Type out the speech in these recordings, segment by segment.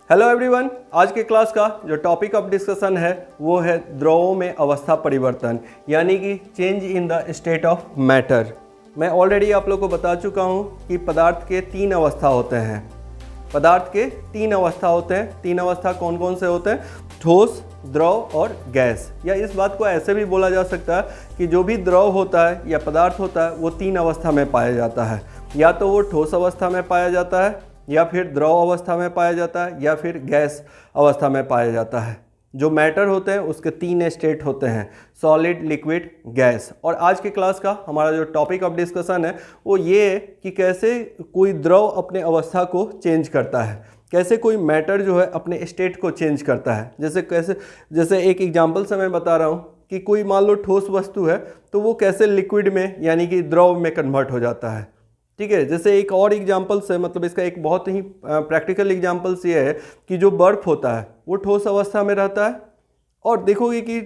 Hello everyone, आज के class का जो टॉपिक ऑफ डिस्कशन है वो है द्रवों में अवस्था परिवर्तन, यानी कि change in the state of matter. मैं ऑलरेडी आप लोग को बता चुका हूँ कि पदार्थ के तीन अवस्था होते हैं। पदार्थ के तीन अवस्था होते हैं। तीन अवस्था कौन कौन से होते हैं? ठोस, द्रव और गैस। या इस बात को ऐसे भी बोला जा सकता है कि जो भी द्रव होता है या पदार्थ होता है वो तीन अवस्था में पाया जाता है। या तो वो ठोस अवस्था में पाया जाता है, या फिर द्रव अवस्था में पाया जाता है, या फिर गैस अवस्था में पाया जाता है। जो मैटर होते हैं उसके तीन स्टेट होते हैं, सॉलिड, लिक्विड, गैस। और आज के क्लास का हमारा जो टॉपिक ऑफ डिस्कशन है वो ये है कि कैसे कोई द्रव अपने अवस्था को चेंज करता है, कैसे कोई मैटर जो है अपने स्टेट को चेंज करता है। जैसे एक एग्जांपल से मैं बता रहा हूँ कि कोई मान लो ठोस वस्तु है तो वो कैसे लिक्विड में यानी कि द्रव में कन्वर्ट हो जाता है। ठीक है, जैसे एक और एग्जांपल्स है, मतलब इसका एक बहुत ही प्रैक्टिकल एग्जांपल्स ये है कि जो बर्फ़ होता है वो ठोस अवस्था में रहता है, और देखोगे कि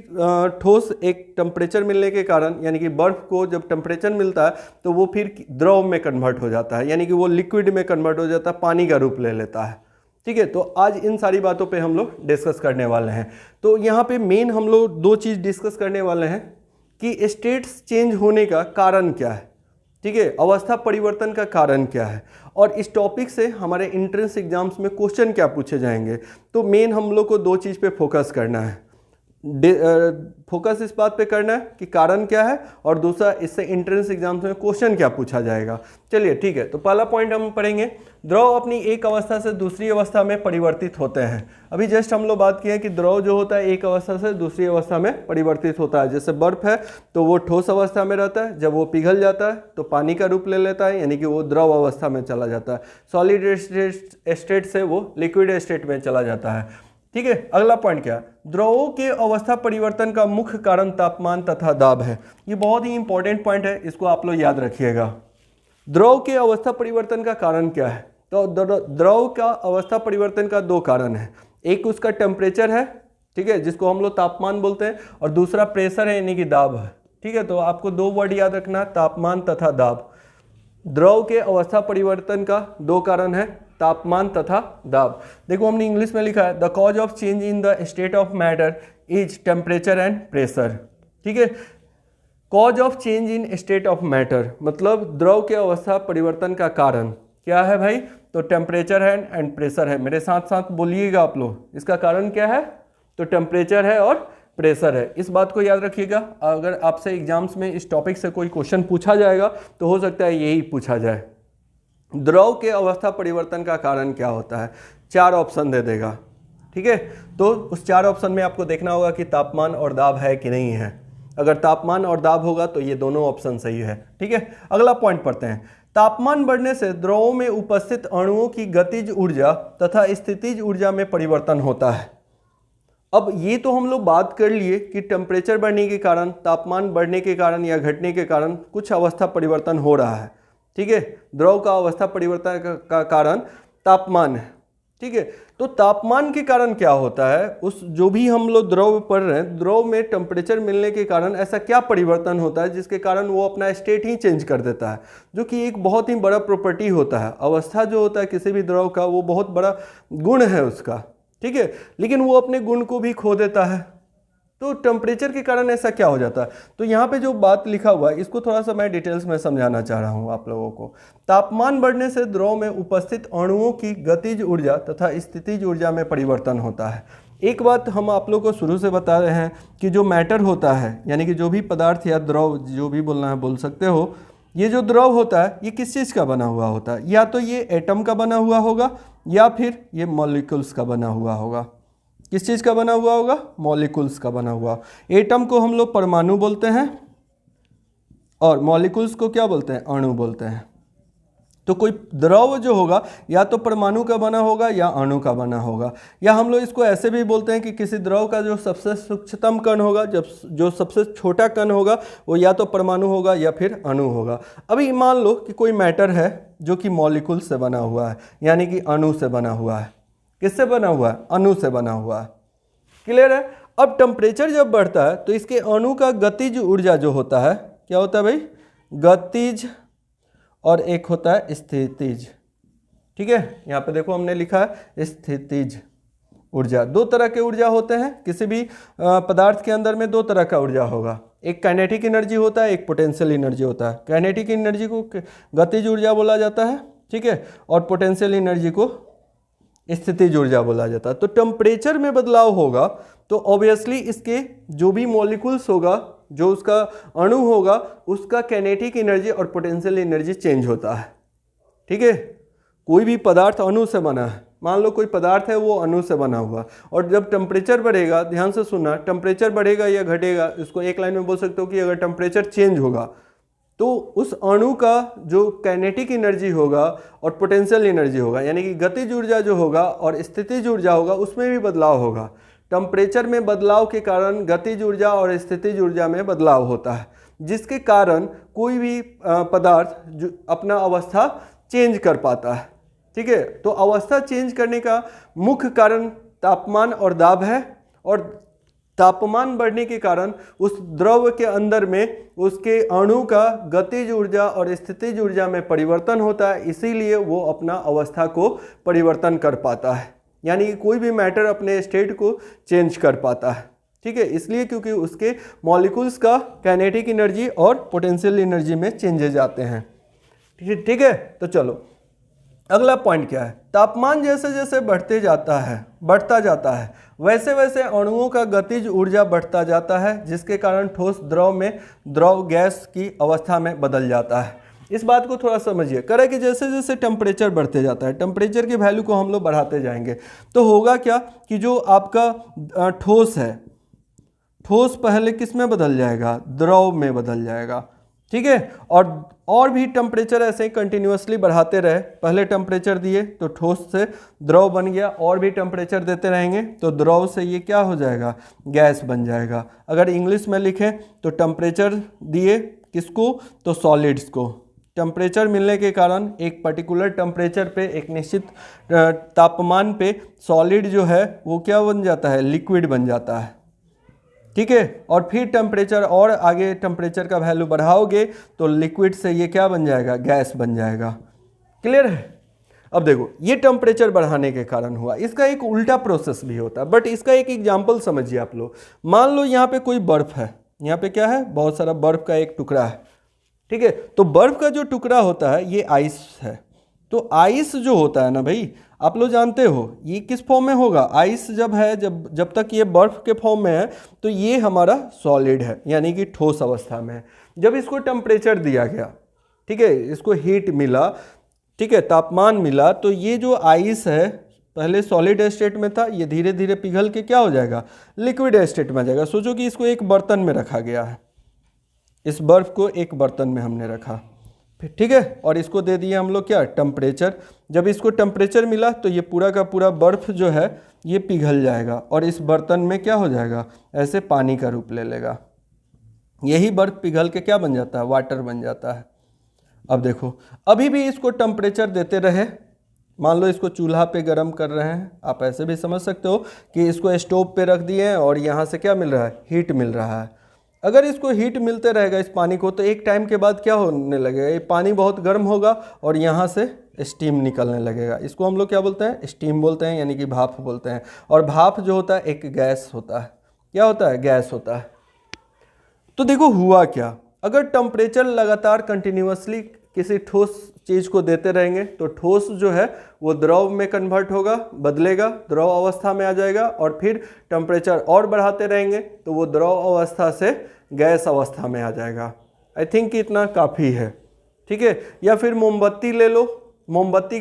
ठोस एक टेम्परेचर मिलने के कारण, यानी कि बर्फ़ को जब टेम्परेचर मिलता है तो वो फिर द्रव में कन्वर्ट हो जाता है, यानी कि वो लिक्विड में कन्वर्ट हो जाता है, पानी का रूप ले लेता है। ठीक है, तो आज इन सारी बातों पे हम लोग डिस्कस करने वाले हैं। तो यहाँ पे मेन हम लोग दो चीज़ डिस्कस करने वाले हैं कि स्टेट्स चेंज होने का कारण क्या है। ठीक है, अवस्था परिवर्तन का कारण क्या है, और इस टॉपिक से हमारे एंट्रेंस एग्जाम्स में क्वेश्चन क्या पूछे जाएंगे। तो मेन हम लोग को दो चीज़ पे फोकस करना है। फोकस इस बात पे करना है कि कारण क्या है, और दूसरा इससे एंट्रेंस एग्जाम्स में क्वेश्चन क्या पूछा जाएगा। चलिए ठीक है, तो पहला पॉइंट हम पढ़ेंगे, द्रव अपनी एक अवस्था से दूसरी अवस्था में परिवर्तित होते हैं। अभी जस्ट हम लोग बात किए कि द्रव जो होता है एक अवस्था से दूसरी अवस्था में परिवर्तित होता है। जैसे बर्फ है तो वो ठोस अवस्था में रहता है, जब वो पिघल जाता है तो पानी का रूप ले लेता है, यानी कि वो द्रव अवस्था में चला जाता है। सॉलिड स्टेट से वो लिक्विड स्टेट में चला जाता है। ठीक है, अगला पॉइंट क्या है? द्रवों के अवस्था परिवर्तन का मुख्य कारण तापमान तथा दाब है। ये बहुत ही इंपॉर्टेंट पॉइंट है, इसको आप लोग याद रखिएगा। द्रव के अवस्था परिवर्तन का कारण क्या है? तो द्रव का अवस्था परिवर्तन का दो कारण है। एक उसका टेम्परेचर है, ठीक है, जिसको हम लोग तापमान बोलते हैं, और दूसरा प्रेशर है, यानी कि दाब है। ठीक है, तो आपको दो वर्ड याद रखना, तापमान तथा दाब। द्रव के अवस्था परिवर्तन का दो कारण है, तापमान तथा दाब। देखो हमने इंग्लिश में लिखा है, the cause of change in the state of matter is temperature and pressure. ठीक है, cause of change in state of matter मतलब द्रव के अवस्था परिवर्तन का कारण क्या है भाई? तो टेम्परेचर है एंड प्रेशर है। मेरे साथ साथ बोलिएगा आप लोग, इसका कारण क्या है? तो टेम्परेचर है और प्रेशर है। इस बात को याद रखिएगा। अगर आपसे एग्जाम्स में इस टॉपिक से कोई क्वेश्चन पूछा जाएगा तो हो सकता है यही पूछा जाए, द्रव के अवस्था परिवर्तन का कारण क्या होता है। चार ऑप्शन दे देगा। ठीक है, तो उस चार ऑप्शन में आपको देखना होगा कि तापमान और दाब है कि नहीं है। अगर तापमान और दाब होगा तो ये दोनों ऑप्शन सही है। ठीक है, अगला पॉइंट पढ़ते हैं। तापमान बढ़ने से द्रवों में उपस्थित अणुओं की गतिज ऊर्जा तथा स्थितिज ऊर्जा में परिवर्तन होता है। अब ये तो हम लोग बात कर लिए कि टेम्परेचर बढ़ने के कारण, तापमान बढ़ने के कारण या घटने के कारण कुछ अवस्था परिवर्तन हो रहा है। ठीक है, द्रव का अवस्था परिवर्तन का कारण तापमान है। ठीक है, तो तापमान के कारण क्या होता है? उस जो भी हम लोग द्रव पढ़ रहे हैं, द्रव में टेम्परेचर मिलने के कारण ऐसा क्या परिवर्तन होता है जिसके कारण वो अपना स्टेट ही चेंज कर देता है, जो कि एक बहुत ही बड़ा प्रॉपर्टी होता है। अवस्था जो होता है किसी भी द्रव का वो बहुत बड़ा गुण है उसका। ठीक है, लेकिन वो अपने गुण को भी खो देता है। तो टेम्परेचर के कारण ऐसा क्या हो जाता है? तो यहाँ पे जो बात लिखा हुआ है इसको थोड़ा सा मैं डिटेल्स में समझाना चाह रहा हूँ आप लोगों को। तापमान बढ़ने से द्रव में उपस्थित अणुओं की गतिज ऊर्जा तथा स्थितिज ऊर्जा में परिवर्तन होता है। एक बात हम आप लोगों को शुरू से बता रहे हैं कि जो मैटर होता है, यानी कि जो भी पदार्थ या द्रव, जो भी बोलना है बोल सकते हो, ये जो द्रव होता है ये किस चीज़ का बना हुआ होता है? या तो ये एटम का बना हुआ होगा या फिर ये मॉलिक्यूल्स का बना हुआ होगा। किस चीज़ का बना हुआ होगा? मॉलिक्यूल्स का बना हुआ। एटम को हम लोग परमाणु बोलते हैं और मॉलिक्यूल्स को क्या बोलते हैं? अणु बोलते हैं। तो कोई द्रव जो होगा या तो परमाणु का बना होगा या अणु का बना होगा, या हम लोग इसको ऐसे भी बोलते हैं कि किसी द्रव का जो सबसे सूक्ष्मतम कण होगा, जो सबसे छोटा कण होगा वो या तो परमाणु होगा या फिर अणु होगा। अभी मान लो कि कोई मैटर है जो कि मॉलिक्यूल से बना हुआ है, यानी कि अणु से बना हुआ है। किससे बना हुआ है? अणु से बना हुआ है। क्लियर है? अब टेम्परेचर जब बढ़ता है तो इसके अणु का गतिज ऊर्जा जो होता है, क्या होता है भाई? गतिज, और एक होता है स्थितिज। ठीक है, यहाँ पे देखो हमने लिखा है स्थितिज। ऊर्जा। दो तरह के ऊर्जा होते हैं, किसी भी पदार्थ के अंदर में दो तरह का ऊर्जा होगा, एक काइनेटिक एनर्जी होता है, एक पोटेंशियल एनर्जी होता है। काइनेटिक एनर्जी को गतिज ऊर्जा बोला जाता है, ठीक है, और पोटेंशियल एनर्जी को स्थितिज ऊर्जा बोला जाता है। तो टेम्परेचर में बदलाव होगा तो ऑब्वियसली इसके जो भी मॉलिक्यूल्स होगा, जो उसका अणु होगा, उसका काइनेटिक एनर्जी और पोटेंशियल एनर्जी चेंज होता है, ठीक है। कोई भी पदार्थ अणु से बना है, मान लो कोई पदार्थ है वो अणु से बना हुआ, और जब टेम्परेचर बढ़ेगा, ध्यान से सुनना, टेम्परेचर बढ़ेगा या घटेगा, इसको एक लाइन में बोल सकते हो कि अगर टेम्परेचर चेंज होगा तो उस अणु का जो काइनेटिक एनर्जी होगा और पोटेंशियल एनर्जी होगा, यानी कि गतिज ऊर्जा जो होगा और स्थितिज ऊर्जा होगा, उसमें भी बदलाव होगा। टेम्परेचर में बदलाव के कारण गतिज ऊर्जा और स्थितिज ऊर्जा में बदलाव होता है, जिसके कारण कोई भी पदार्थ जो अपना अवस्था चेंज कर पाता है, ठीक है। तो अवस्था चेंज करने का मुख्य कारण तापमान और दाब है, और तापमान बढ़ने के कारण उस द्रव के अंदर में उसके अणु का गतिज ऊर्जा और स्थितिज ऊर्जा में परिवर्तन होता है, इसीलिए वो अपना अवस्था को परिवर्तन कर पाता है, यानी कि कोई भी मैटर अपने स्टेट को चेंज कर पाता है, ठीक है, इसलिए क्योंकि उसके मॉलिक्यूल्स का काइनेटिक एनर्जी और पोटेंशियल एनर्जी में चेंजेज आते हैं, ठीक है। तो चलो अगला पॉइंट क्या है, तापमान जैसे जैसे बढ़ता जाता है वैसे वैसे अणुओं का गतिज ऊर्जा बढ़ता जाता है, जिसके कारण ठोस द्रव में द्रव गैस की अवस्था में बदल जाता है। इस बात को थोड़ा समझिए, करें कि जैसे जैसे टेम्परेचर बढ़ते जाता है, टेम्परेचर की वैल्यू को हम लोग बढ़ाते जाएंगे, तो होगा क्या कि जो आपका ठोस है, ठोस पहले किस में बदल जाएगा, द्रव में बदल जाएगा, ठीक है। और भी टेम्परेचर ऐसे ही कंटिन्यूअसली बढ़ाते रहे, पहले टेम्परेचर दिए तो ठोस से द्रव बन गया, और भी टेम्परेचर देते रहेंगे तो द्रव से ये क्या हो जाएगा, गैस बन जाएगा। अगर इंग्लिश में लिखें तो टेम्परेचर दिए किसको, तो सॉलिड्स को। टेम्परेचर मिलने के कारण एक पर्टिकुलर टेम्परेचर पे, एक निश्चित तापमान पे सॉलिड जो है वो क्या बन जाता है, लिक्विड बन जाता है, ठीक है। और फिर टेम्परेचर और आगे टेम्परेचर का वैल्यू बढ़ाओगे तो लिक्विड से ये क्या बन जाएगा, गैस बन जाएगा। क्लियर है। अब देखो ये टेम्परेचर बढ़ाने के कारण हुआ, इसका एक उल्टा प्रोसेस भी होता है, बट इसका एक एग्जांपल समझिए आप लोग। मान लो यहाँ पे कोई बर्फ है, यहाँ पे क्या है, बहुत सारा बर्फ का एक टुकड़ा है, ठीक है। तो बर्फ का जो टुकड़ा होता है ये आइस है। तो आइस जो होता है ना भाई, आप लोग जानते हो ये किस फॉर्म में होगा, आइस जब है, जब तक ये बर्फ के फॉर्म में है तो ये हमारा सॉलिड है, यानी कि ठोस अवस्था में है। जब इसको टेम्परेचर दिया गया, ठीक है, इसको हीट मिला, ठीक है, तापमान मिला, तो ये जो आइस है पहले सॉलिड स्टेट में था, ये धीरे धीरे पिघल के क्या हो जाएगा, लिक्विड स्टेट में आ जाएगा। सोचो कि इसको एक बर्तन में रखा गया है, इस बर्फ को एक बर्तन में हमने रखा, ठीक है, और इसको दे दिए हम लोग क्या, टेम्परेचर। जब इसको टेम्परेचर मिला तो ये पूरा का पूरा बर्फ जो है ये पिघल जाएगा और इस बर्तन में क्या हो जाएगा, ऐसे पानी का रूप ले लेगा। यही बर्फ पिघल के क्या बन जाता है, वाटर बन जाता है। अब देखो अभी भी इसको टेम्परेचर देते रहे, मान लो इसको चूल्हा पे गर्म कर रहे हैं, आप ऐसे भी समझ सकते हो कि इसको स्टोव पे रख दिए हैं और यहाँ से क्या मिल रहा है, हीट मिल रहा है। अगर इसको हीट मिलते रहेगा इस पानी को, तो एक टाइम के बाद क्या होने लगेगा, ये पानी बहुत गर्म होगा और यहाँ से स्टीम निकलने लगेगा। इसको हम लोग क्या बोलते हैं, स्टीम बोलते हैं, यानी कि भाप बोलते हैं। और भाप जो होता है एक गैस होता है, क्या होता है, गैस होता है। तो देखो हुआ क्या, अगर टेम्परेचर लगातार कंटिन्यूअसली किसी ठोस चीज़ को देते रहेंगे तो ठोस जो है वो द्रव में कन्वर्ट होगा, बदलेगा, द्रव अवस्था में आ जाएगा, और फिर टेम्परेचर और बढ़ाते रहेंगे तो वो द्रव अवस्था से गैस अवस्था में आ जाएगा। आई थिंक इतना काफ़ी है, ठीक है। या फिर मोमबत्ती ले लो, मोमबत्ती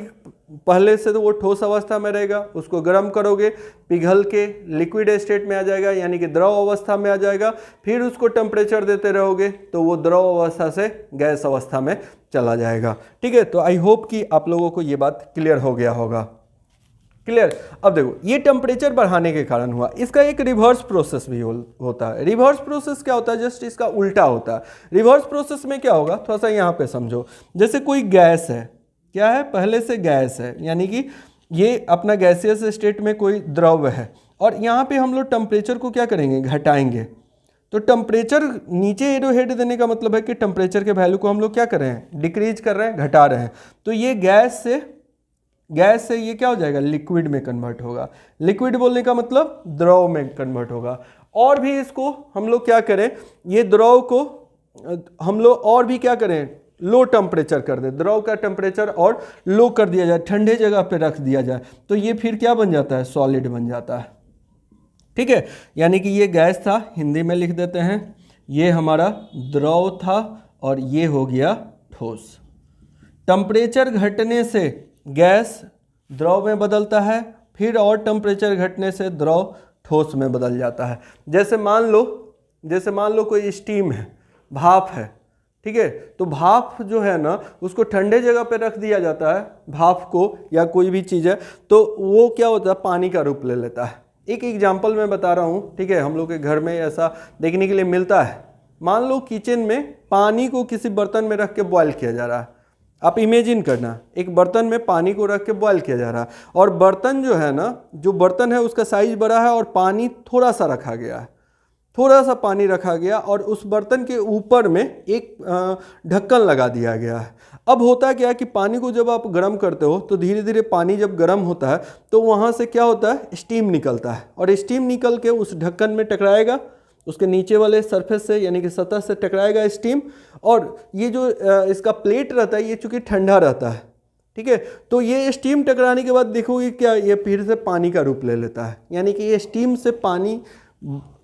पहले से तो वो ठोस अवस्था में रहेगा, उसको गर्म करोगे पिघल के लिक्विड स्टेट में आ जाएगा, यानी कि द्रव अवस्था में आ जाएगा। फिर उसको टेम्परेचर देते रहोगे तो वो द्रव अवस्था से गैस अवस्था में चला जाएगा, ठीक है। तो आई होप कि आप लोगों को ये बात क्लियर हो गया होगा। क्लियर। अब देखो ये टेम्परेचर बढ़ाने के कारण हुआ, इसका एक रिवर्स प्रोसेस भी होता है। रिवर्स प्रोसेस क्या होता है, जस्ट इसका उल्टा होता है। रिवर्स प्रोसेस में क्या होगा, थोड़ा सा यहाँ पे समझो। जैसे कोई गैस है, क्या है, पहले से गैस है, यानी कि ये अपना गैसियस स्टेट में कोई द्रव है, और यहाँ पे हम लोग टेम्परेचर को क्या करेंगे, घटाएंगे। तो टेम्परेचर नीचे एरो हेड देने का मतलब है कि टेम्परेचर के वैल्यू को हम लोग क्या कर रहे हैं, डिक्रीज कर रहे हैं, घटा रहे हैं। तो ये गैस से गैस से ये क्या हो जाएगा, लिक्विड में कन्वर्ट होगा। लिक्विड बोलने का मतलब द्रव में कन्वर्ट होगा। और भी इसको हम लोग क्या करें, ये द्रव को हम लोग और भी क्या करें, लो टेम्परेचर कर दें, द्रव का टेम्परेचर और लो कर दिया जाए, ठंडे जगह पे रख दिया जाए, तो ये फिर क्या बन जाता है, सॉलिड बन जाता है। ठीक है, यानी कि ये गैस था, हिंदी में लिख देते हैं, ये हमारा द्रव था और ये हो गया ठोस। टेम्परेचर घटने से गैस द्रव में बदलता है, फिर और टेम्परेचर घटने से द्रव ठोस में बदल जाता है। जैसे मान लो कोई स्टीम है, भाप है, ठीक है, तो भाप जो है ना उसको ठंडे जगह पे रख दिया जाता है, भाप को या कोई भी चीज़ है, तो वो क्या होता है, पानी का रूप ले लेता है। एक एग्जांपल मैं बता रहा हूँ, ठीक है, हम लोग के घर में ऐसा देखने के लिए मिलता है। मान लो किचन में पानी को किसी बर्तन में रख के बॉयल किया जा रहा है। आप इमेजिन करना, एक बर्तन में पानी को रख के बॉयल किया जा रहा है, और बर्तन जो है ना, जो बर्तन है उसका साइज बड़ा है और पानी थोड़ा सा रखा गया है, थोड़ा सा पानी रखा गया और उस बर्तन के ऊपर में एक ढक्कन लगा दिया गया है। अब होता क्या है कि पानी को जब आप गर्म करते हो तो धीरे धीरे पानी जब गर्म होता है तो वहाँ से क्या होता है, स्टीम निकलता है, और स्टीम निकल के उस ढक्कन में टकराएगा, उसके नीचे वाले सरफेस से यानी कि सतह से टकराएगा स्टीम, और ये जो इसका प्लेट रहता है ये चूँकि ठंडा रहता है, ठीक है, तो ये स्टीम टकराने के बाद देखोगे क्या, ये फिर से पानी का रूप ले लेता है। यानी कि ये स्टीम से पानी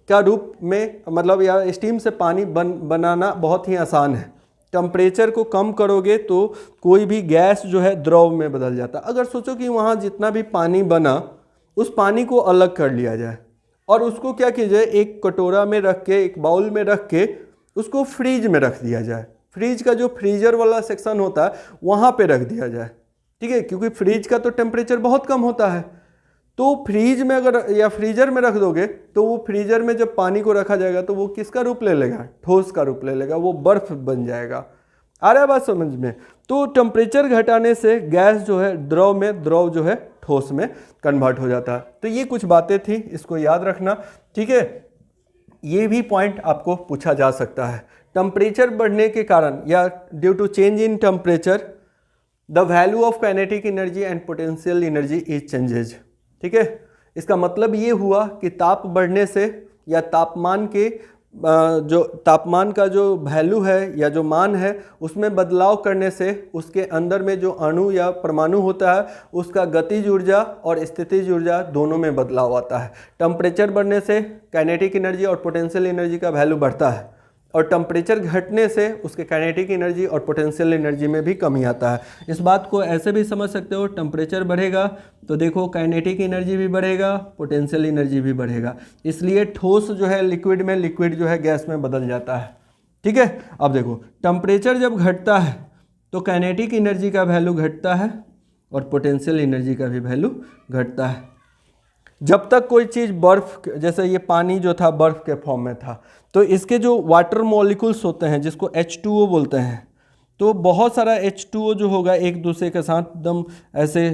का रूप में, मतलब या स्टीम से पानी बनाना बहुत ही आसान है। टेम्परेचर को कम करोगे तो कोई भी गैस जो है द्रव में बदल जाता है। अगर सोचो कि वहाँ जितना भी पानी बना उस पानी को अलग कर लिया जाए और उसको क्या किया जाए, एक कटोरा में रख के, एक बाउल में रख के उसको फ्रीज में रख दिया जाए। फ्रीज का जो फ्रीजर वाला सेक्शन होता है वहाँ पे रख दिया जाए, ठीक है, क्योंकि फ्रीज का तो टेम्परेचर बहुत कम होता है। तो फ्रीज में अगर या फ्रीजर में रख दोगे तो वो फ्रीजर में जब पानी को रखा जाएगा तो वो किसका रूप ले लेगा, ठोस का रूप ले लेगा, वो बर्फ बन जाएगा। आ रहा है बात समझ में? तो टेम्परेचर घटाने से गैस जो है द्रव में, द्रव जो है ठोस में कन्वर्ट हो जाता है। तो ये कुछ बातें थी, इसको याद रखना, ठीक है। ये भी पॉइंट आपको पूछा जा सकता है। टेम्परेचर बढ़ने के कारण या due to change in temperature the value of kinetic energy and potential energy is changes, ठीक है। इसका मतलब ये हुआ कि ताप बढ़ने से या तापमान के जो तापमान का जो वैल्यू है या जो मान है उसमें बदलाव करने से उसके अंदर में जो अणु या परमाणु होता है उसका गतिज ऊर्जा और स्थितिज ऊर्जा दोनों में बदलाव आता है। टेम्परेचर बढ़ने से काइनेटिक एनर्जी और पोटेंशियल एनर्जी का वैल्यू बढ़ता है और टेम्परेचर घटने से उसके काइनेटिक एनर्जी और पोटेंशियल एनर्जी में भी कमी आता है। इस बात को ऐसे भी समझ सकते हो, टेम्परेचर बढ़ेगा तो देखो काइनेटिक एनर्जी भी बढ़ेगा, पोटेंशियल एनर्जी भी बढ़ेगा, इसलिए ठोस जो है लिक्विड में, लिक्विड जो है गैस में बदल जाता है, ठीक है। अब देखो टेम्परेचर जब घटता है तो काइनेटिक एनर्जी का वैल्यू घटता है और पोटेंशियल एनर्जी का भी वैल्यू घटता है। जब तक कोई चीज़ बर्फ़, जैसे ये पानी जो था बर्फ़ के फॉर्म में था, तो इसके जो वाटर मॉलिक्यूल्स होते हैं जिसको H2O बोलते हैं, तो बहुत सारा H2O जो होगा एक दूसरे के साथ एकदम ऐसे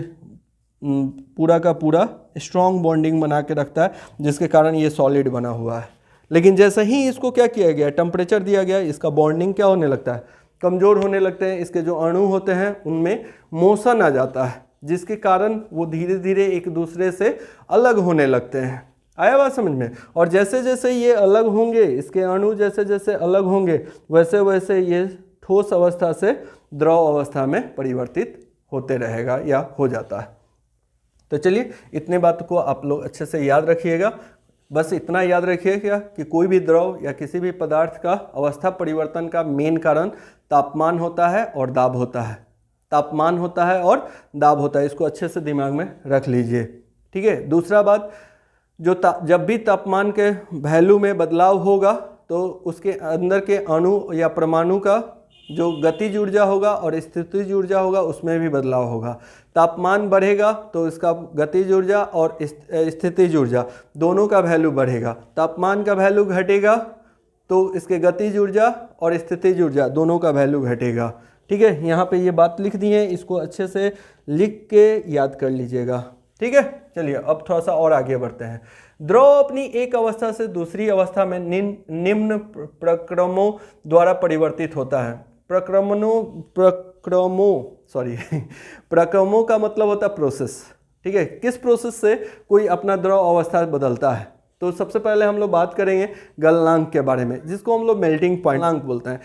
पूरा का पूरा स्ट्रॉन्ग बॉन्डिंग बना के रखता है, जिसके कारण ये सॉलिड बना हुआ है। लेकिन जैसे ही इसको क्या किया गया, टेम्परेचर दिया गया, इसका बॉन्डिंग क्या होने लगता है, कमज़ोर होने लगते हैं। इसके जो अणु होते हैं उनमें मोशन आ जाता है, जिसके कारण वो धीरे धीरे एक दूसरे से अलग होने लगते हैं। आया बात समझ में? और जैसे जैसे ये अलग होंगे, इसके अणु जैसे जैसे अलग होंगे, वैसे वैसे ये ठोस अवस्था से द्रव अवस्था में परिवर्तित होते रहेगा या हो जाता है। तो चलिए इतने बात को आप लोग अच्छे से याद रखिएगा। बस इतना याद रखिएगा कि कोई भी द्रव या किसी भी पदार्थ का अवस्था परिवर्तन का मेन कारण तापमान होता है और दाब होता है। तापमान होता है और दाब होता है, इसको अच्छे से दिमाग में रख लीजिए, ठीक है। दूसरा बात, जो जब भी तापमान के वैल्यू में बदलाव होगा तो उसके अंदर के अणु या परमाणु का जो गतिज ऊर्जा होगा और स्थितिज ऊर्जा होगा उसमें भी बदलाव होगा। तापमान बढ़ेगा तो इसका गतिज ऊर्जा और स्थितिज ऊर्जा दोनों का वैल्यू बढ़ेगा। तापमान का वैल्यू घटेगा तो इसके गतिज ऊर्जा और स्थितिज ऊर्जा दोनों का वैल्यू घटेगा, ठीक है। यहाँ पे ये बात लिख दी है, इसको अच्छे से लिख के याद कर लीजिएगा, ठीक है। चलिए अब थोड़ा सा और आगे बढ़ते हैं। द्रव अपनी एक अवस्था से दूसरी अवस्था में निम्न प्रक्रमों द्वारा परिवर्तित होता है। प्रक्रमों का मतलब होता है प्रोसेस। ठीक है, किस प्रोसेस से कोई अपना द्रव अवस्था बदलता है। तो सबसे पहले हम लोग बात करेंगे गलनांक के बारे में, जिसको हम लोग मेल्टिंग पॉइंट बोलते हैं।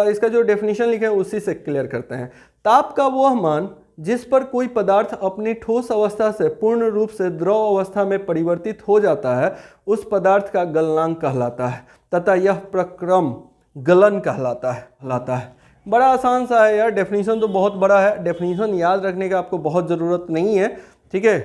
इसका जो डेफिनेशन लिखे हैं उसी से क्लियर करते हैं। ताप का वह मान जिस पर कोई पदार्थ अपनी ठोस अवस्था से पूर्ण रूप से द्रव अवस्था में परिवर्तित हो जाता है उस पदार्थ का गलनांक कहलाता है तथा यह प्रक्रम गलन कहलाता है। बड़ा आसान सा है यार, डेफिनेशन तो बहुत बड़ा है, डेफिनेशन याद रखने का आपको बहुत ज़रूरत नहीं है। ठीक है,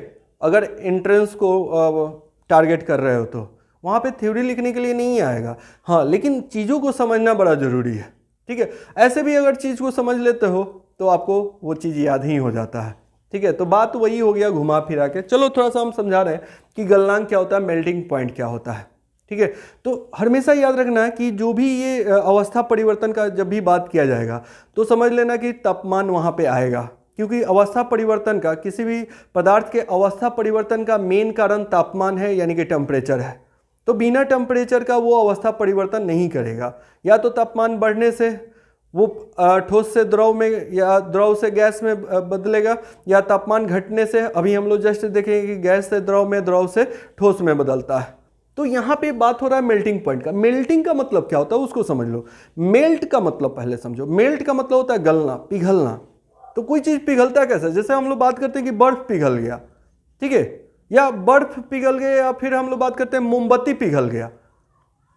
अगर एंट्रेंस को टारगेट कर रहे हो तो वहाँ पे थ्योरी लिखने के लिए नहीं आएगा। हाँ, लेकिन चीज़ों को समझना बड़ा ज़रूरी है। ठीक है, ऐसे भी अगर चीज़ को समझ लेते हो तो आपको वो चीज़ याद ही हो जाता है। ठीक है, तो बात वही हो गया घुमा फिरा के। चलो थोड़ा सा हम समझा रहे हैं कि गलनांक क्या होता है, मेल्टिंग पॉइंट क्या होता है। ठीक है, तो हमेशा याद रखना है कि जो भी ये अवस्था परिवर्तन का जब भी बात किया जाएगा तो समझ लेना कि तापमान वहाँ पे आएगा, क्योंकि अवस्था परिवर्तन का, किसी भी पदार्थ के अवस्था परिवर्तन का मेन कारण तापमान है, यानी कि टेम्परेचर है। तो बिना टेम्परेचर का वो अवस्था परिवर्तन नहीं करेगा। या तो तापमान बढ़ने से वो ठोस से द्रव में या द्रव से गैस में बदलेगा, या तापमान घटने से, अभी हम लोग जस्ट देखेंगे कि गैस से द्रव में, द्रव से ठोस में बदलता है। तो यहाँ पे बात हो रहा है मेल्टिंग पॉइंट का। मेल्टिंग का मतलब क्या होता है उसको समझ लो। मेल्ट का मतलब पहले समझो। मेल्ट का मतलब होता है गलना, पिघलना। तो कोई चीज़ पिघलता है कैसे, जैसे हम लोग बात करते हैं कि बर्फ पिघल गया, ठीक है, या बर्फ पिघल गया, या फिर हम लोग बात करते हैं मोमबत्ती पिघल गया।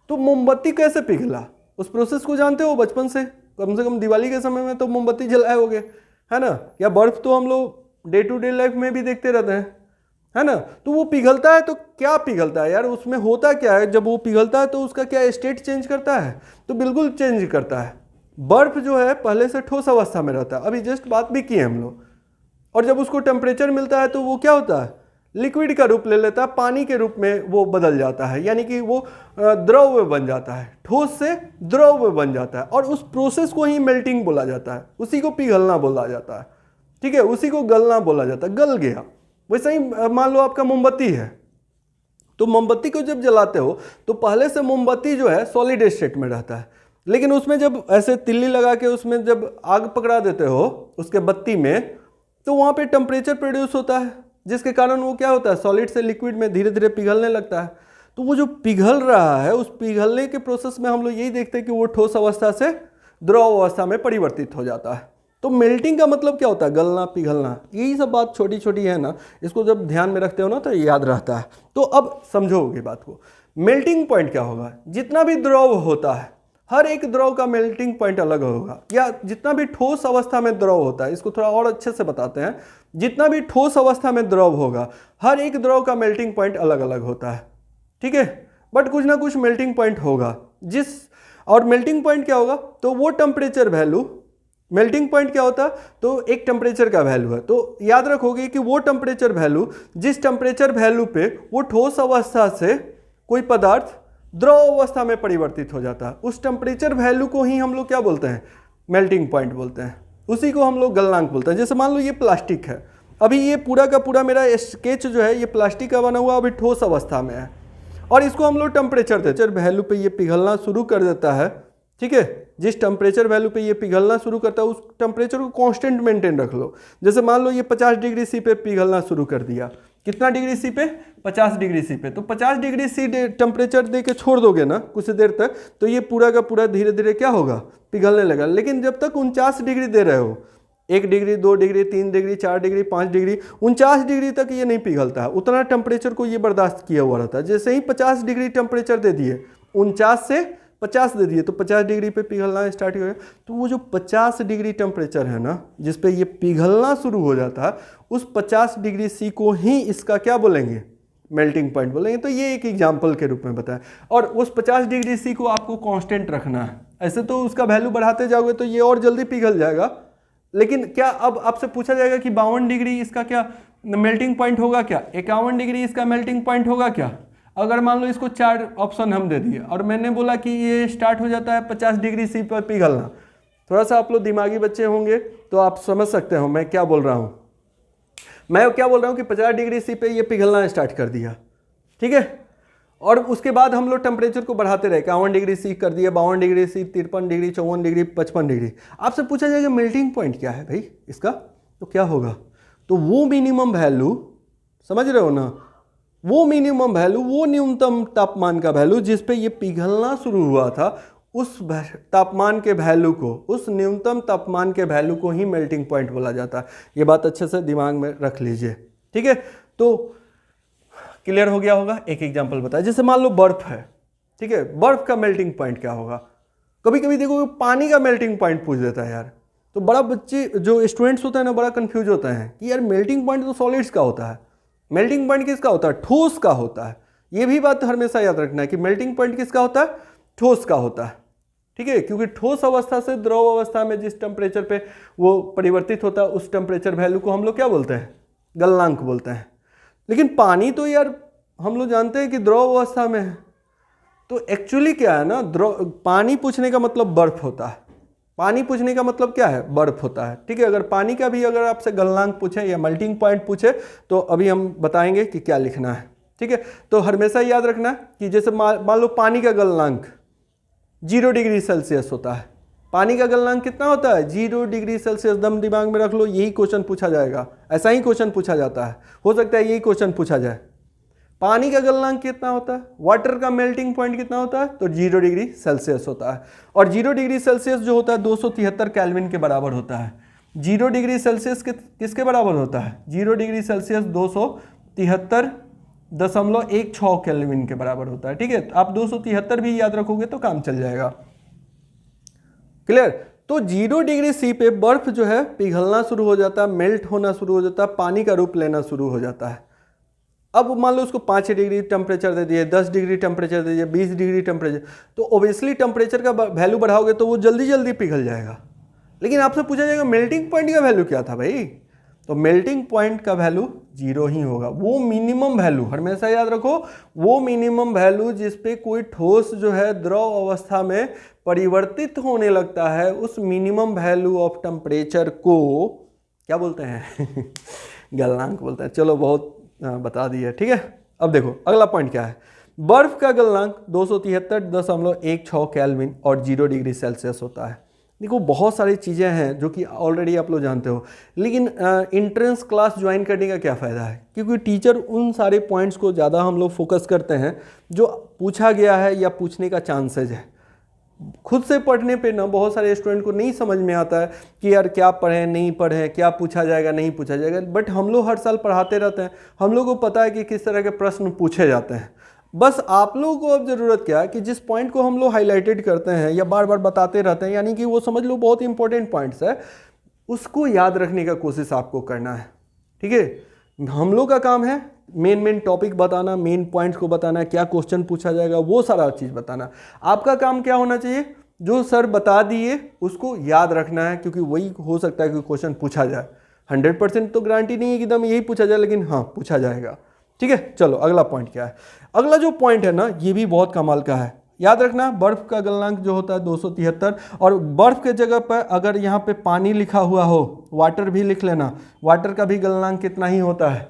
तो मोमबत्ती कैसे पिघला, उस प्रोसेस को जानते हो बचपन से कम दिवाली के समय में तो मोमबत्ती जलाए होगे, है ना। या बर्फ तो हम लोग डे टू डे लाइफ में भी देखते रहते हैं, है ना। तो वो पिघलता है तो क्या पिघलता है यार, उसमें होता क्या है जब वो पिघलता है, तो उसका क्या स्टेट चेंज करता है, तो बिल्कुल चेंज करता है। बर्फ जो है पहले से ठोस अवस्था में रहता है, अभी जस्ट बात भी की है हम लोग, और जब उसको टेम्परेचर मिलता है तो वो क्या होता है, लिक्विड का रूप ले लेता है, पानी के रूप में वो बदल जाता है, यानी कि वो द्रव में बन जाता है, ठोस से द्रव में बन जाता है। और उस प्रोसेस को ही मेल्टिंग बोला जाता है, उसी को पिघलना बोला जाता है। ठीक है, उसी को गलना बोला जाता है, गल गया। वैसे ही मान लो आपका मोमबत्ती है, तो मोमबत्ती को जब जलाते हो तो पहले से मोमबत्ती जो है सॉलिड स्टेट में रहता है, लेकिन उसमें जब ऐसे तिल्ली लगा के उसमें जब आग पकड़ा देते हो उसके बत्ती में, तो वहाँ पे टेम्परेचर प्रोड्यूस होता है, जिसके कारण वो क्या होता है, सॉलिड से लिक्विड में धीरे धीरे पिघलने लगता है। तो वो जो पिघल रहा है, उस पिघलने के प्रोसेस में हम लोग यही देखते हैं कि वो ठोस अवस्था से द्रव अवस्था में परिवर्तित हो जाता है। तो मेल्टिंग का मतलब क्या होता है, गलना, पिघलना। यही सब बात छोटी छोटी है ना, इसको जब ध्यान में रखते हो ना तो याद रहता है। तो अब समझोगे बात को। मेल्टिंग पॉइंट क्या होगा, जितना भी द्रव होता है हर एक द्रव का मेल्टिंग पॉइंट अलग होगा, या जितना भी ठोस अवस्था में द्रव होता है, इसको थोड़ा और अच्छे से बताते हैं। जितना भी ठोस अवस्था में द्रव होगा हर एक द्रव का मेल्टिंग पॉइंट अलग अलग होता है। ठीक है, बट कुछ ना कुछ मेल्टिंग पॉइंट होगा। और मेल्टिंग पॉइंट क्या होगा, तो वो टेम्परेचर वैल्यू, मेल्टिंग पॉइंट क्या होता है, तो एक टेम्परेचर का वैल्यू है। तो याद रखोगे कि वो टेम्परेचर वैल्यू, जिस टेम्परेचर वैल्यू पे वो ठोस अवस्था से कोई पदार्थ द्रव अवस्था में परिवर्तित हो जाता है, उस टेम्परेचर वैल्यू को ही हम लोग क्या बोलते हैं, मेल्टिंग पॉइंट बोलते हैं। उसी को हम लोग गलनांक बोलते हैं। जैसे मान लो ये प्लास्टिक है, अभी ये पूरा का पूरा मेरा स्केच जो है ये प्लास्टिक का बना हुआ, अभी ठोस अवस्था में है, और इसको हम लोग टेम्परेचर वैल्यू पे ये पिघलना शुरू कर देता है। ठीक है, जिस टेम्परेचर वैल्यू पे ये पिघलना शुरू करता है उस टेम्परेचर को कांस्टेंट मेंटेन रख लो। जैसे मान लो ये 50 डिग्री सी पे पिघलना शुरू कर दिया, कितना डिग्री सी पे, 50 डिग्री सी पे। तो 50 डिग्री सी टेम्परेचर दे के छोड़ दोगे ना कुछ देर तक, तो ये पूरा का पूरा धीरे धीरे क्या होगा, पिघलने लगा। लेकिन जब तक 49 डिग्री दे रहे हो, 1 degree, 2 degree, 3 degree, 4 degree, 5 degree, 49 degree तक ये नहीं पिघलता है, उतना टेम्परेचर को ये बर्दाश्त किया हुआ रहता है। जैसे ही 50 डिग्री टेम्परेचर दे दिए, 49 से 50 दे दिए, तो 50 डिग्री पे पिघलना स्टार्ट हो गया। तो वो जो 50 डिग्री टेम्परेचर है ना, जिस पे ये पिघलना शुरू हो जाता है, उस 50 डिग्री सी को ही इसका क्या बोलेंगे, मेल्टिंग पॉइंट बोलेंगे। तो ये एक एग्जाम्पल के रूप में बताया। और उस 50 डिग्री सी को आपको कांस्टेंट रखना है, ऐसे तो उसका वैल्यू बढ़ाते जाओगे तो ये और जल्दी पिघल जाएगा। लेकिन क्या अब आपसे पूछा जाएगा कि 52 डिग्री इसका क्या मेल्टिंग पॉइंट होगा, क्या 51 डिग्री इसका मेल्टिंग पॉइंट होगा क्या। अगर मान लो इसको 4 ऑप्शन हम दे दिए और मैंने बोला कि ये स्टार्ट हो जाता है 50 डिग्री सी पर पिघलना, थोड़ा सा आप लोग दिमागी बच्चे होंगे तो आप समझ सकते हो मैं क्या बोल रहा हूँ। मैं क्या बोल रहा हूँ कि 50 डिग्री सी पे ये पिघलना स्टार्ट कर दिया, ठीक है। और उसके बाद हम लोग टेम्परेचर को बढ़ाते रहे, 51 डिग्री सी कर दिया, 52 degree C, 53 degree, 54 degree, 55 degree. आपसे पूछा जाएगा मेल्टिंग पॉइंट क्या है भाई इसका, तो क्या होगा, तो वो मिनिमम वैल्यू, समझ रहे हो ना, वो मिनिमम वैल्यू, वो न्यूनतम तापमान का वैल्यू जिस पे ये पिघलना शुरू हुआ था, उस तापमान के वैल्यू को, उस न्यूनतम तापमान के वैल्यू को ही मेल्टिंग पॉइंट बोला जाता है। ये बात अच्छे से दिमाग में रख लीजिए, ठीक है। तो क्लियर हो गया होगा। एक एग्जांपल बताया, जैसे मान लो बर्फ है, ठीक है, बर्फ का मेल्टिंग पॉइंट क्या होगा। कभी कभी देखो पानी का मेल्टिंग पॉइंट पूछ देता है यार, तो बड़ा बच्चे जो स्टूडेंट्स होते हैं ना, बड़ा कंफ्यूज होते हैं कि यार मेल्टिंग पॉइंट तो सॉलिड्स का होता है, मेल्टिंग पॉइंट किसका होता है, ठोस का होता है। ये भी बात हमेशा याद रखना है कि मेल्टिंग पॉइंट किसका होता है, ठोस का होता है, ठीक है, क्योंकि ठोस अवस्था से द्रव अवस्था में जिस टेम्परेचर पे वो परिवर्तित होता है, उस टेम्परेचर वैल्यू को हम लोग क्या बोलते हैं, गलनांक बोलते हैं। लेकिन पानी तो यार हम लोग जानते हैं कि द्रव अवस्था में है, तो एक्चुअली क्या है ना, पानी पूछने का मतलब बर्फ होता है, पानी पूछने का मतलब क्या है, बर्फ होता है, ठीक है। अगर पानी का भी अगर आपसे गलनांक पूछे या मेल्टिंग पॉइंट पूछे तो अभी हम बताएंगे कि क्या लिखना है, ठीक है। तो हमेशा याद रखना कि जैसे मान लो पानी का गलनांक 0 डिग्री सेल्सियस होता है, पानी का गलनांक कितना होता है, 0 डिग्री सेल्सियस। दम दिमाग में रख लो, यही क्वेश्चन पूछा जाएगा, ऐसा ही क्वेश्चन पूछा जाता है, हो सकता है यही क्वेश्चन पूछा जाए। पानी का गलनांक कितना होता है, वाटर का मेल्टिंग पॉइंट कितना होता है, तो 0 डिग्री सेल्सियस होता है। और 0 डिग्री सेल्सियस जो होता है 273 केल्विन के बराबर होता है। 0 डिग्री सेल्सियस किसके बराबर होता है, 0 डिग्री सेल्सियस 273.16 केल्विन के बराबर होता है, ठीक है। आप 273 भी याद रखोगे तो काम चल जाएगा, क्लियर। तो 0 डिग्री सी पे बर्फ जो है पिघलना शुरू हो जाता है, मेल्ट होना शुरू हो जाता है, पानी का रूप लेना शुरू हो जाता है। अब मान लो उसको 5 डिग्री टेम्परेचर दे दिए, 10 डिग्री टेम्परेचर दे दिए, 20 डिग्री टेम्परेचर, तो ओबियसली टेम्परेचर का वैल्यू बढ़ाओगे तो वो जल्दी जल्दी पिघल जाएगा। लेकिन आपसे पूछा जाएगा मेल्टिंग पॉइंट का वैल्यू क्या था भाई, तो मेल्टिंग पॉइंट का वैल्यू 0 ही होगा। वो मिनिमम वैल्यू, हमेशा याद रखो, वो मिनिमम वैल्यू जिस पे कोई ठोस जो है द्रव अवस्था में परिवर्तित होने लगता है, उस मिनिमम वैल्यू ऑफ टेम्परेचर को क्या बोलते हैं गलनांक बोलते हैं। चलो बहुत बता दिया, ठीक है। अब देखो अगला पॉइंट क्या है, बर्फ का गलनांक 273.16 केल्विन और 0 डिग्री सेल्सियस होता है। देखो बहुत सारी चीज़ें हैं जो कि ऑलरेडी आप लोग जानते हो, लेकिन इंट्रेंस क्लास ज्वाइन करने का क्या फ़ायदा है, क्योंकि टीचर उन सारे पॉइंट्स को ज़्यादा हम लोग फोकस करते हैं जो पूछा गया है या पूछने का चांसेज है। खुद से पढ़ने पे ना बहुत सारे स्टूडेंट को नहीं समझ में आता है कि यार क्या पढ़ें नहीं पढ़ें, क्या पूछा जाएगा नहीं पूछा जाएगा, बट हम लोग हर साल पढ़ाते रहते हैं, हम लोग को पता है कि किस तरह के प्रश्न पूछे जाते हैं। बस आप लोगों को अब ज़रूरत क्या है कि जिस पॉइंट को हम लोग हाईलाइटेड करते हैं या बार बार बताते रहते हैं, यानी कि वो समझ लो बहुत इंपॉर्टेंट पॉइंट्स है, उसको याद रखने का कोशिश आपको करना है, ठीक है। हम लोग का काम है मेन टॉपिक बताना, मेन पॉइंट्स को बताना, क्या क्वेश्चन पूछा जाएगा वो सारा चीज़ बताना। आपका काम क्या होना चाहिए, जो सर बता दिए उसको याद रखना है, क्योंकि वही हो सकता है कि क्वेश्चन पूछा जाए। 100% तो गारंटी नहीं है कि एकदम यही पूछा जाए, लेकिन हाँ पूछा जाएगा, ठीक है। चलो अगला पॉइंट क्या है, अगला जो पॉइंट है ना ये भी बहुत कमाल का है। याद रखना बर्फ का गलनांक जो होता है 273, और बर्फ के जगह पर अगर यहाँ पे पानी लिखा हुआ हो, वाटर भी लिख लेना, वाटर का भी गलनांक कितना ही होता है।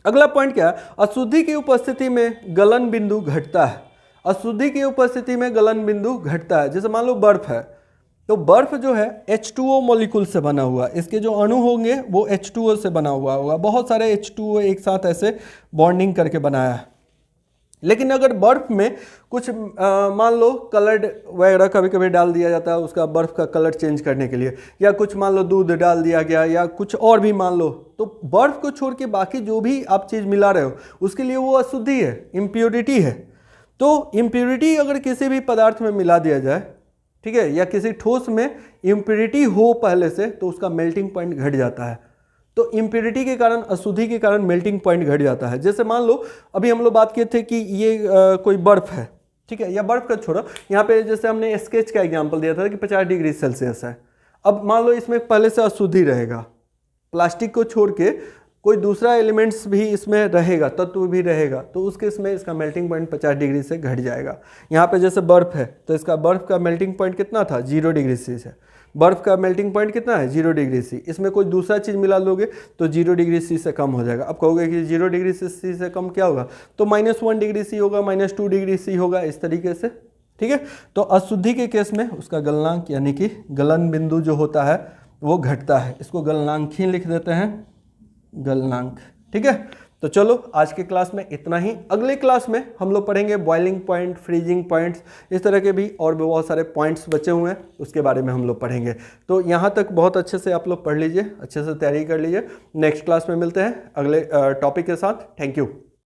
अगला पॉइंट क्या है, अशुद्धि की उपस्थिति में गलन बिंदु घटता है। अशुद्धि की उपस्थिति में गलन बिंदु घटता है। जैसे मान लो बर्फ है, तो बर्फ जो है H2O मॉलिक्यूल से बना हुआ, इसके जो अणु होंगे वो H2O से बना हुआ होगा, बहुत सारे H2O एक साथ ऐसे बॉन्डिंग करके बनाया है। लेकिन अगर बर्फ में कुछ मान लो कलर्ड वगैरह कभी कभी डाल दिया जाता है उसका बर्फ़ का कलर चेंज करने के लिए, या कुछ मान लो दूध डाल दिया गया या कुछ और भी मान लो, तो बर्फ़ को छोड़ के बाकी जो भी आप चीज़ मिला रहे हो उसके लिए वो अशुद्धि है, इम्प्योरिटी है। तो इम्प्योरिटी अगर किसी भी पदार्थ में मिला दिया जाए, ठीक है, या किसी ठोस में इम्प्योरिटी हो पहले से, तो उसका मेल्टिंग पॉइंट घट जाता है। तो इम्प्योरिटी के कारण, अशुद्धि के कारण मेल्टिंग पॉइंट घट जाता है। जैसे मान लो अभी हम लोग बात किए थे कि ये कोई बर्फ़ है, ठीक है, या बर्फ़ का छोड़ो, यहाँ पे जैसे हमने स्केच का एग्जांपल दिया था कि 50 डिग्री सेल्सियस है। अब मान लो इसमें पहले से अशुद्धि रहेगा, प्लास्टिक को छोड़ के कोई दूसरा एलिमेंट्स भी इसमें रहेगा, तत्व भी रहेगा, तो उसके इसमें इसका मेल्टिंग पॉइंट 50 डिग्री से घट जाएगा। यहाँ पे जैसे बर्फ़ है तो इसका बर्फ़ का मेल्टिंग पॉइंट कितना था, 0 डिग्री से है, बर्फ़ का मेल्टिंग पॉइंट कितना है 0 डिग्री सी, इसमें कोई दूसरा चीज़ मिला लोगे तो 0 डिग्री सी से कम हो जाएगा। अब कहोगे कि 0 डिग्री सी से कम क्या होगा, तो -1 डिग्री सी होगा, -2 डिग्री सी होगा, इस तरीके से, ठीक है। तो अशुद्धि के केस में उसका गलनांक यानी कि गलन बिंदु जो होता है वो घटता है, इसको गलनांक ही लिख देते हैं, गलनांक, ठीक है। तो चलो आज के क्लास में इतना ही। अगले क्लास में हम लोग पढ़ेंगे बॉइलिंग पॉइंट, फ्रीजिंग पॉइंट्स, इस तरह के भी और भी बहुत सारे पॉइंट्स बचे हुए हैं, उसके बारे में हम लोग पढ़ेंगे। तो यहाँ तक बहुत अच्छे से आप लोग पढ़ लीजिए, अच्छे से तैयारी कर लीजिए। नेक्स्ट क्लास में मिलते हैं अगले टॉपिक के साथ। Thank you.